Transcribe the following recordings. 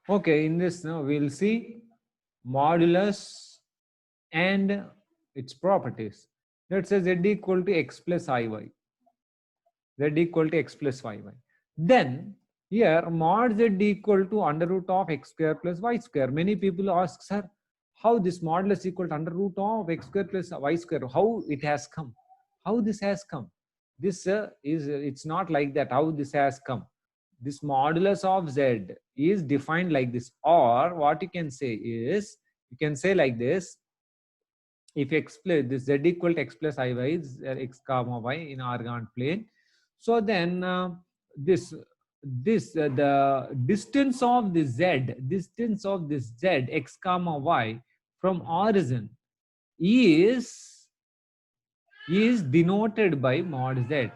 Okay, in this now we'll see modulus and its properties. Let's say z equal to x plus iy. Z equal to x plus yy. Then here mod z equal to under root of x square plus y square. Many people ask, sir, how this modulus equal to under root of x square plus y square? How it has come? How this has come? This it's not like that. How this has come? This modulus of z is defined like this, or what you can say is, you can say like this: if x plus this z equal to x plus iy is x comma y in organoid plane, so then the distance of the z x comma y from origin is denoted by mod z,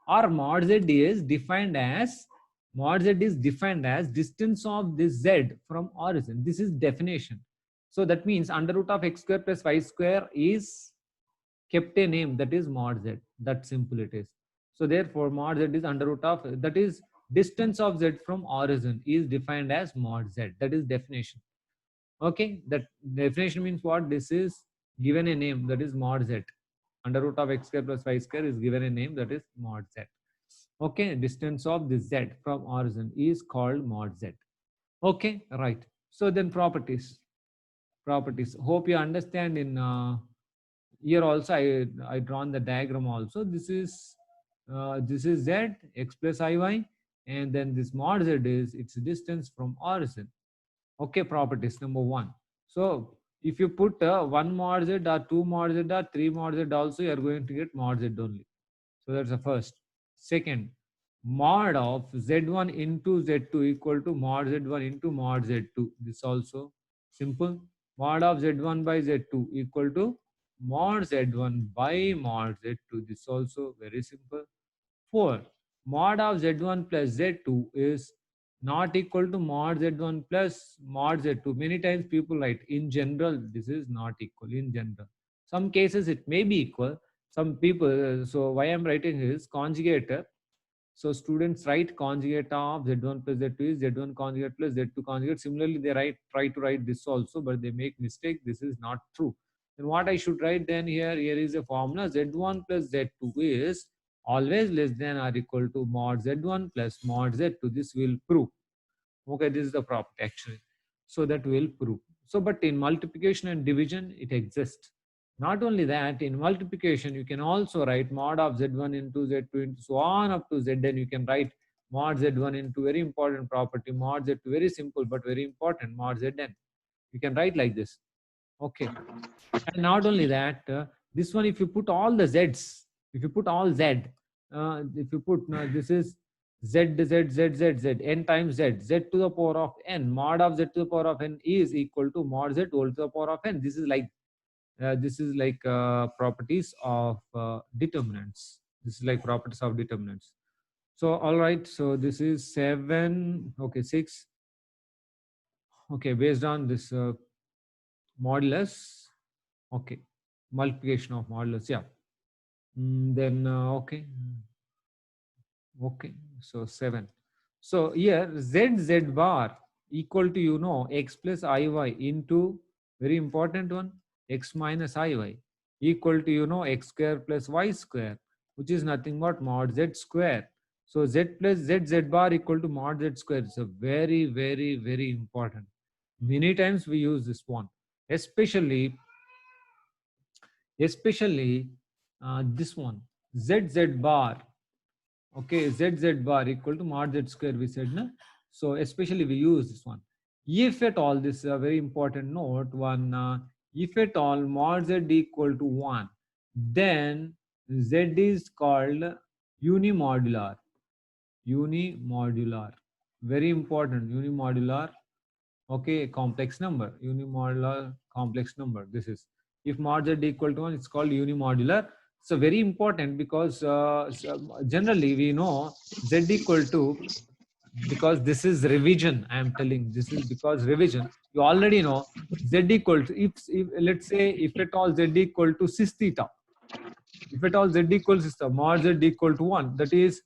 or mod z is defined as distance of this z from origin. This is definition. So that means under root of x square plus y square is kept a name, that is mod z. That simple it is. So therefore mod z is under root of, that is distance of z from origin is defined as mod z. That is definition. Okay, that definition means what? This is given a name, that is mod z. Under root of x square plus y square is given a name, that is mod z. Okay, distance of this z from origin is called mod z. Okay, right. So then properties. Hope you understand. In here also I drawn the diagram also. This is z x plus iy, and then this mod z is its distance from origin. Okay, properties number one. So if you put 1 mod z or 2 mod z or 3 mod z also, you are going to get mod z only. So that's the first. Second, mod of z1 into z2 equal to mod z1 into mod z2. This also simple. Mod of z1 by z2 equal to mod z1 by mod z2. This also very simple. 4. Mod of z1 plus z2 is not equal to mod z1 plus mod z2. Many times people write in general, this is not equal in general. Some cases it may be equal. Some people, so why I'm writing is conjugate. So students write conjugate of z1 plus z2 is z1 conjugate plus z2 conjugate. Similarly, they try to write this also, but they make mistake. This is not true. Then what I should write then here is a formula: z1 plus z2 is always less than or equal to mod z1 plus mod z2. This will prove. Okay, this is the property actually. So that will prove. So, but in multiplication and division, it exists. Not only that, in multiplication, you can also write mod of z1 into z2 into so on up to zn. You can write mod z1 into very important property, mod z2 very simple but very important, mod zn. You can write like this. Okay. And not only that, this one, if you put all the z's, if you put all z, if you put this is z n times z to the power of n, mod of z to the power of n is equal to mod z whole to the power of n. This is like properties of determinants. This is like properties of determinants. So all right, so this is 7. Okay, 6. Okay, based on this modulus. Okay, multiplication of modulus. Yeah. Then okay. Okay, so 7. So here z bar equal to x plus iy into, very important one, x minus iy equal to x square plus y square, which is nothing but mod z square. So z plus z bar equal to mod z square. It's a very, very, very important. Many times we use this one, especially this one, z bar. Okay, z bar equal to mod z square, we said, na? So especially we use this one. If at all, this is a very important note, one, if at all mod z equal to 1, then z is called unimodular. Unimodular, very important, unimodular. Okay, complex number, unimodular complex number. This is, if mod z equal to 1, it's called unimodular. So very important, because generally we know z equal to, because this is revision, I am telling, this is because revision, you already know z equal to, if let's say if at all z equal to 6 theta, if at all z equals to mod z equal to 1, that is,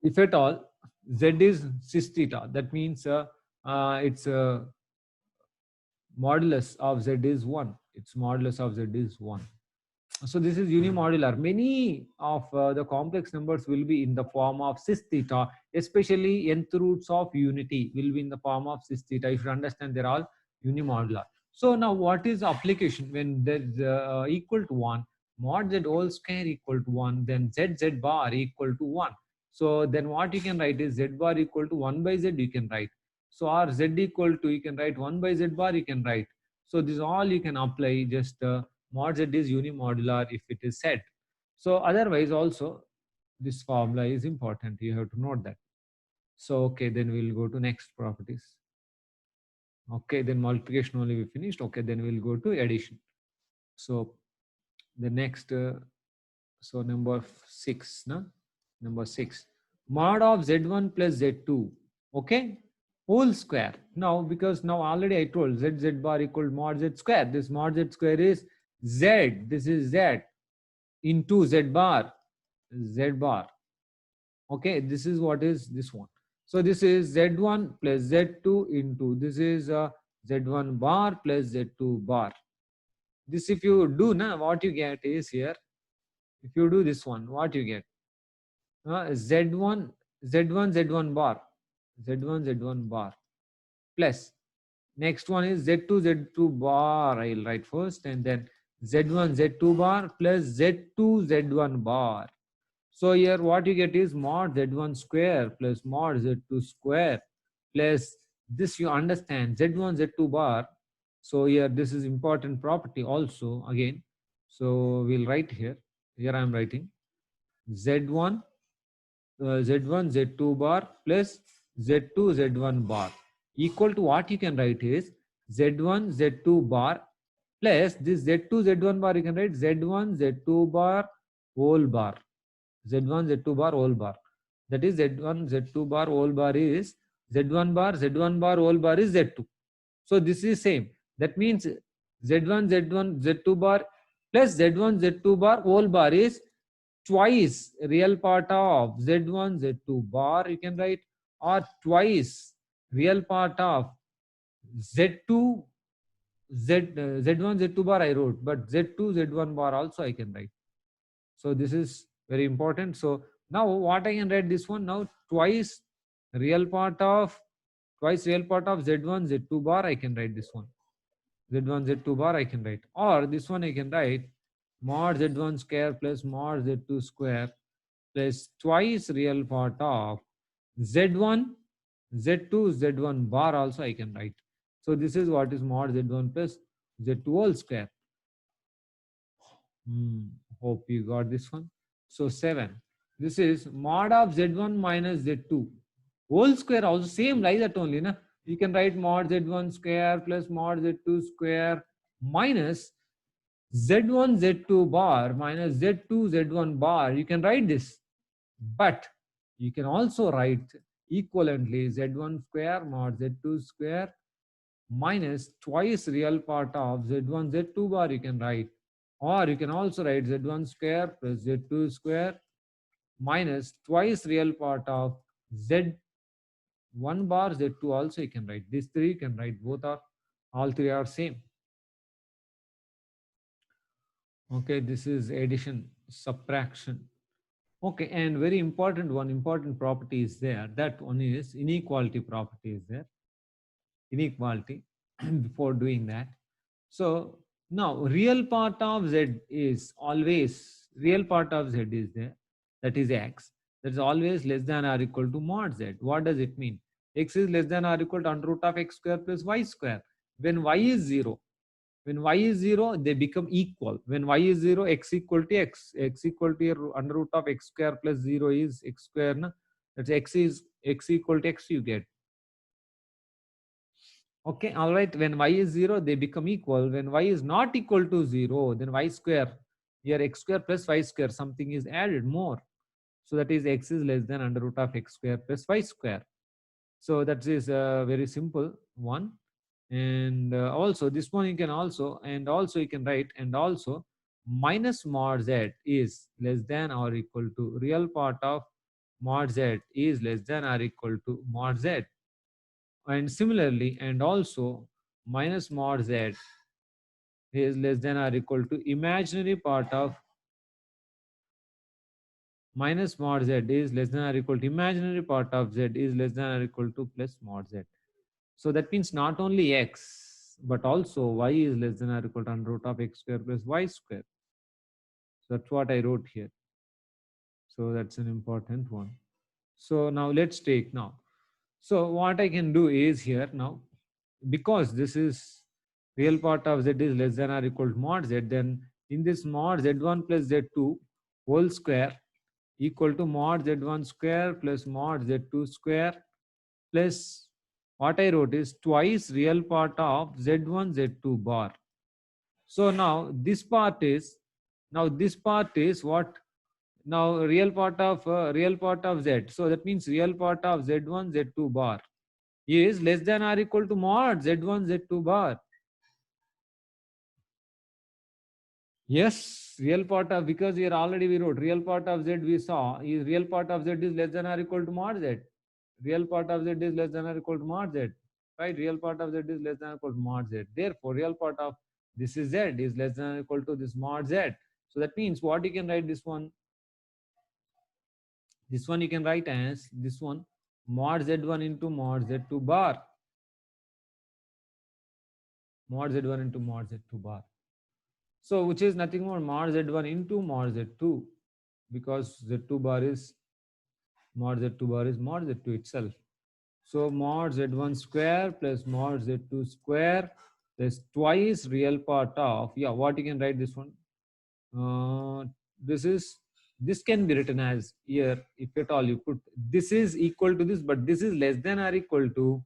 if at all Z is cis theta. That means its modulus of Z is 1. Its modulus of Z is 1. So this is unimodular. Many of the complex numbers will be in the form of cis theta, especially nth roots of unity will be in the form of cis theta. You should understand they're all unimodular. So now what is the application when there's equal to 1, mod z whole square equal to 1, then z bar equal to 1. So then what you can write is z bar equal to 1 by z you can write. So or z equal to, you can write 1 by z bar you can write. So this all you can apply, just mod z is unimodular if it is set. So otherwise also this formula is important. You have to note that. So okay, then we'll go to next properties. Okay, then multiplication only we finished. Okay, then we'll go to addition. So the next, so number 6, no? Number 6, mod of z1 plus z2, okay, whole square. Now because now already I told z bar equal mod z square. This mod z square is z, this is z into z bar, okay, this is what is this one. So this is z1 plus z2 into, this is z1 bar plus z2 bar. This if you do now, what you get is here, if you do this one, what you get, z1 z1 bar, z1 bar plus, next one is z2 bar, I'll write first, and then z1 z2 bar plus z2 z1 bar. So here what you get is mod z1 square plus mod z2 square plus this, you understand, z1 z2 bar. So here this is important property also again. So we'll write here. Here I am writing z1 z2 bar plus z2 z1 bar equal to, what you can write is z1 z2 bar plus this z2 z1 bar, you can write z1 z2 bar whole bar, z1 z2 bar whole bar. That is z1 z2 bar whole bar is z1 bar whole bar is z2. So this is same. That means z1 z2 bar plus z1 z2 bar whole bar is twice real part of z1 z2 bar, you can write, or twice real part of z2 z1 z2 bar I wrote, but z2 z1 bar also I can write. So this is very important. So now what I can write this one, now twice real part of z1 z2 bar I can write this one, z1 z2 bar I can write, or this one I can write mod z1 square plus mod z2 square plus twice real part of z1 z2 z1 bar also I can write. So this is what is mod z1 plus z2 whole square. Hope you got this one. So 7, this is mod of z1 minus z2 whole square, also same like that only, na? You can write mod z1 square plus mod z2 square minus z1 z2 bar minus z2 z1 bar. You can write this, but you can also write equivalently z1 square mod z2 square minus twice real part of z1 z2 bar you can write, or you can also write z1 square plus z2 square minus twice real part of z1 bar z2 also you can write. These three you can write, both are, all three are same. Okay, this is addition, subtraction. Okay, and very important one, important property is there. That one is inequality property is there. Inequality before doing that. So now real part of z is always, real part of z is there, that is x. That is always less than or equal to mod z. What does it mean? X is less than or equal to under root of x square plus y square. When y is 0, when y is 0, they become equal. When y is 0, x equal to x. X equal to your under root of x square plus 0 is x square. Na? That's x is x equal to x you get. Okay, all right. When y is 0, they become equal. When y is not equal to 0, then y square, here x square plus y square, something is added more. So that is x is less than under root of x square plus y square. So that is a very simple one. And also this one you can also, and also you can write, and also minus mod z is less than or equal to real part of mod z is less than or equal to mod z. And similarly, and also minus mod z is less than or equal to imaginary part of minus mod z is less than or equal to imaginary part of z is less than or equal to plus mod z. So that means not only x, but also y is less than or equal to under root of x square plus y square. So that's what I wrote here. So that's an important one. So now let's take now. So what I can do is here now, because this is real part of z is less than or equal to mod z, then in this mod z1 plus z2 whole square equal to mod z1 square plus mod z2 square plus what I wrote is twice real part of z1 z2 bar. So now this part is what, now real part of z. So that means real part of z1 z2 bar is less than or equal to mod z1 z2 bar. Yes, real part of, because here already we wrote real part of z, we saw is real part of z is less than or equal to mod z. Real part of z is less than or equal to mod z, right? Real part of z is less than or equal to mod z. Therefore, real part of this is z is less than or equal to this mod z. So that means what you can write this one. This one you can write as this one mod z1 into mod z2 bar. Mod z1 into mod z2 bar. So which is nothing more mod z1 into mod z2, because z2 bar is mod z2 bar is mod z2 itself. So mod z1 square plus mod z2 square plus twice real part of, yeah, what you can write this one. This is, this can be written as here, if at all you put this is equal to this, but this is less than or equal to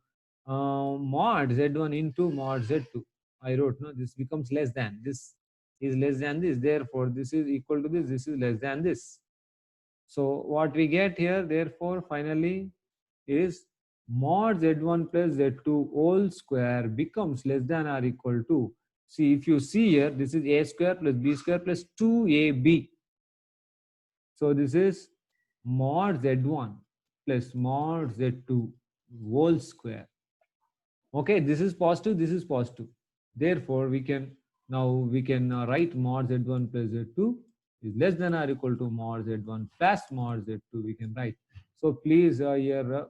mod z1 into mod z2. I wrote, no, this becomes less than, this is less than this, therefore this is equal to this is less than this. So what we get here, therefore, finally is mod z1 plus z2 whole square becomes less than or equal to, see, if you see here, this is a square plus b square plus 2ab. So this is mod z1 plus mod z2 whole square. Okay, this is positive, this is positive. Therefore, we can write mod z1 plus z2 is less than or equal to mod z1 plus mod z2, we can write. So please here